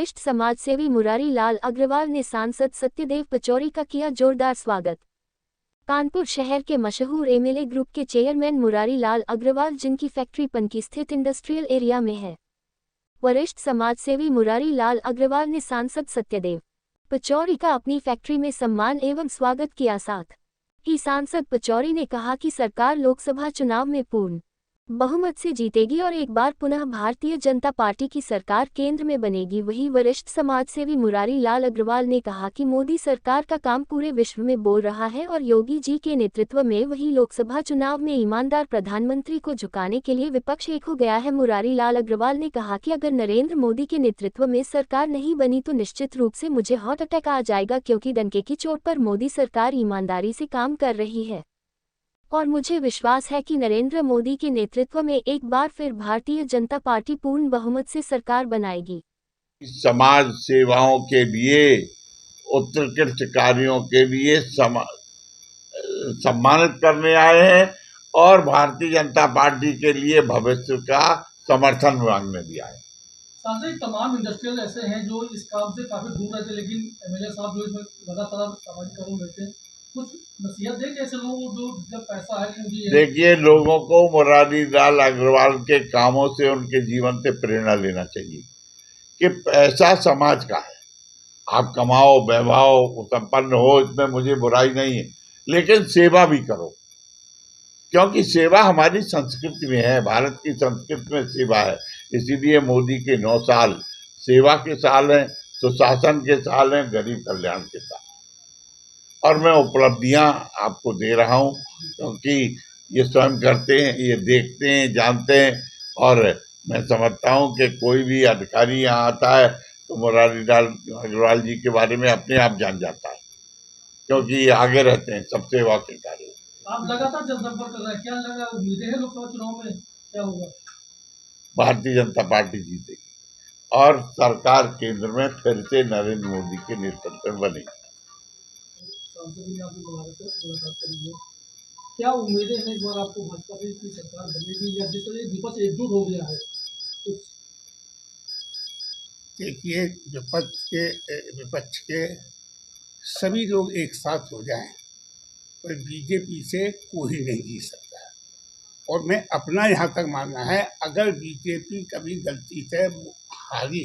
वरिष्ठ समाजसेवी मुरारी लाल अग्रवाल ने सांसद सत्यदेव पचौरी का किया जोरदार स्वागत। कानपुर शहर के मशहूर एमएलए ग्रुप के चेयरमैन मुरारी लाल अग्रवाल, जिनकी फैक्ट्री पनकी स्थित इंडस्ट्रियल एरिया में है, वरिष्ठ समाजसेवी मुरारी लाल अग्रवाल ने सांसद सत्यदेव पचौरी का अपनी फैक्ट्री में सम्मान एवं स्वागत किया। साथ ही सांसद पचौरी ने कहा कि सरकार लोकसभा चुनाव में पूर्ण बहुमत से जीतेगी और एक बार पुनः भारतीय जनता पार्टी की सरकार केंद्र में बनेगी। वहीं वरिष्ठ समाजसेवी मुरारी लाल अग्रवाल ने कहा कि मोदी सरकार का काम पूरे विश्व में बोल रहा है और योगी जी के नेतृत्व में वही लोकसभा चुनाव में ईमानदार प्रधानमंत्री को झुकाने के लिए विपक्ष एक हो गया है। मुरारी लाल अग्रवाल ने कहा कि अगर नरेंद्र मोदी के नेतृत्व में सरकार नहीं बनी तो निश्चित रूप से मुझे हार्ट अटैक आ जाएगा, क्योंकि डंके की चोट पर मोदी सरकार ईमानदारी से काम कर रही है और मुझे विश्वास है कि नरेंद्र मोदी के नेतृत्व में एक बार फिर भारतीय जनता पार्टी पूर्ण बहुमत से सरकार बनाएगी। समाज सेवाओं के लिए, उत्कृष्ट कार्यों के लिए सम्मानित करने आए हैं और भारतीय जनता पार्टी के लिए भविष्य का समर्थन मांगने भी आए। सांसद, तमाम इंडस्ट्रियल ऐसे हैं जो इस काम से काफी दूर रहते, लेकिन एमएलए साहब जो इसमें लगातार सामाजिक काम रहते हैं, कुछ नसीहत दें ऐसे लोगों को जो जब पैसा है मुझे। देखिए, लोगों को मुरारी लाल अग्रवाल के कामों से, उनके जीवन से प्रेरणा लेना चाहिए कि पैसा समाज का है। आप कमाओ, वैभव, संपन्न हो, इसमें मुझे बुराई नहीं है, लेकिन सेवा भी करो, क्योंकि सेवा हमारी संस्कृति में है, भारत की संस्कृति में सेवा है। इसीलिए मोदी के 9 साल सेवा के साल हैं, सुशासन के साल हैं, गरीब कल्याण के साल। और मैं उपलब्धियां आपको दे रहा हूं, क्योंकि ये स्वयं करते हैं, ये देखते हैं, जानते हैं। और मैं समझता हूं कि कोई भी अधिकारी यहाँ आता है तो मुरारी लाल अग्रवाल जी के बारे में अपने आप जान जाता है, क्योंकि ये आगे रहते हैं सब सेवा के कार्य। आप लगातार जनसंपर्क कर रहे हैं, क्या लगा उम्मीदें हैं लोकसभा चुनाव में क्या होगा? भारतीय जनता पार्टी जीतेगी और सरकार केंद्र में फिर से नरेंद्र मोदी के नेतृत्व में बनेगी। क्या उम्मीदें हैं इस बार आपको भाजपा की सरकार बनेगी, या जिस तरह विपक्ष एकजुट हो गया है? देखिए, विपक्ष के सभी लोग एक साथ हो जाएं पर बीजेपी से कोई नहीं जीत सकता। और मैं अपना यहाँ तक मानना है, अगर बीजेपी कभी गलती से हारी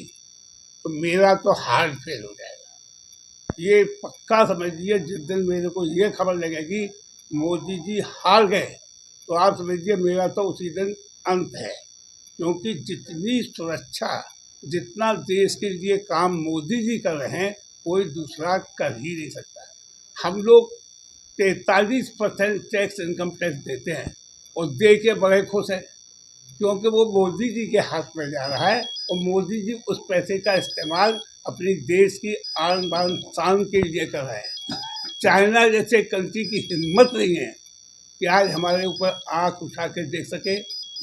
तो मेरा तो हार्ट फेल हो जाएगा। ये पक्का समझिए, जिस दिन मेरे को ये खबर लगेगी मोदी जी हार गए तो आप समझिए मेरा तो उसी दिन अंत है। क्योंकि जितनी सुरक्षा, जितना देश के लिए काम मोदी जी कर रहे हैं, कोई दूसरा कर ही नहीं सकता। हम लोग 43% टैक्स, इनकम टैक्स देते हैं और दे के बड़े खुश हैं, क्योंकि वो मोदी जी के हाथ में जा रहा है और मोदी जी उस पैसे का इस्तेमाल अपनी देश की आन बान शान के लिए कर रहे हैं। चाइना जैसे कंट्री की हिम्मत नहीं है कि आज हमारे ऊपर आंख उठा के देख सके।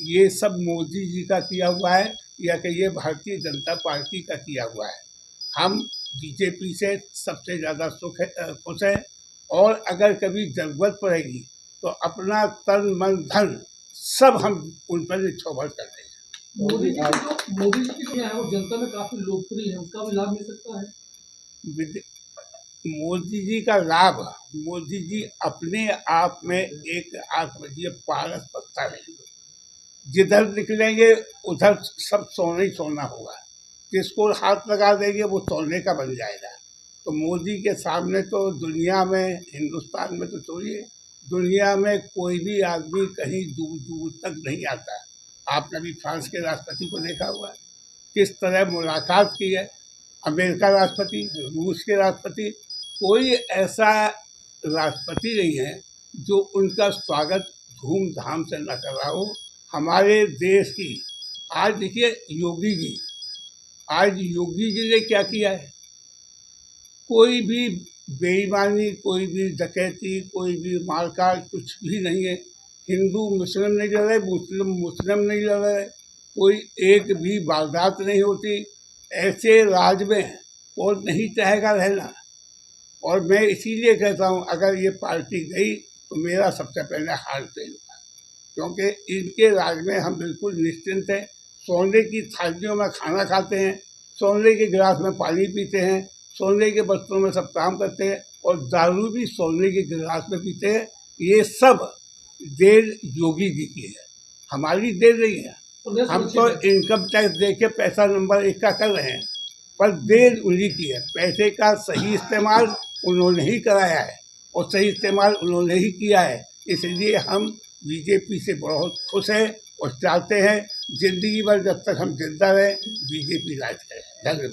ये सब मोदी जी का किया हुआ है या कि ये भारतीय जनता पार्टी का किया हुआ है। हम बीजेपी से सबसे ज़्यादा खुश हैं और अगर कभी ज़रूरत पड़ेगी तो अपना तन मन धन सब हम उन पर निछावर कर देंगे। मोदी जी की है वो जनता में काफी लोकप्रिय है, उसका भी लाभ मिल सकता है। मोदी जी का लाभ, मोदी जी अपने आप में एक आत्मजीय पारस पत्ता है। जिधर निकलेंगे उधर सब सोना ही सोना होगा, जिसको हाथ लगा देंगे वो सोने का बन जाएगा। तो मोदी के सामने तो दुनिया में, हिंदुस्तान में तो छोड़िए, दुनिया में कोई भी आदमी कहीं दूर दूर तक नहीं आता। आपने अभी फ्रांस के राष्ट्रपति को देखा हुआ है, किस तरह मुलाकात की है। अमेरिका राष्ट्रपति, रूस के राष्ट्रपति, कोई ऐसा राष्ट्रपति नहीं है जो उनका स्वागत धूमधाम से न कर रहा हो। हमारे देश की आज देखिए योगी जी, आज योगी जी ने क्या किया है? कोई भी बेईमानी, कोई भी डकैती, कोई भी मारकाट कुछ भी नहीं है। हिंदू मुस्लिम नहीं लड़ रहे, मुस्लिम नहीं लड़ रहे, कोई एक भी वारदात नहीं होती। ऐसे राज में कौन नहीं चाहेगा रहना। और मैं इसीलिए कहता हूँ, अगर ये पार्टी गई तो मेरा सबसे पहले हार्ट फेल हुआ, क्योंकि इनके राज में हम बिल्कुल निश्चिंत हैं। सोने की थालियों में खाना खाते हैं, सोने के गिलास में पानी पीते हैं, सोने के बर्तनों में सब काम करते हैं और दारू भी सोने के गिलास में पीते हैं। ये सब देन योगी जी की है, हमारी देन नहीं है। हम तो इनकम टैक्स दे के पैसा नंबर 1 का कर रहे हैं, पर देन उन्हीं की है। पैसे का सही इस्तेमाल उन्होंने ही कराया है और सही इस्तेमाल उन्होंने ही किया है। इसलिए हम बीजेपी से बहुत खुश हैं और चाहते हैं ज़िंदगी भर जब तक हम जिंदा रहें बीजेपी राज करें। धन्यवाद।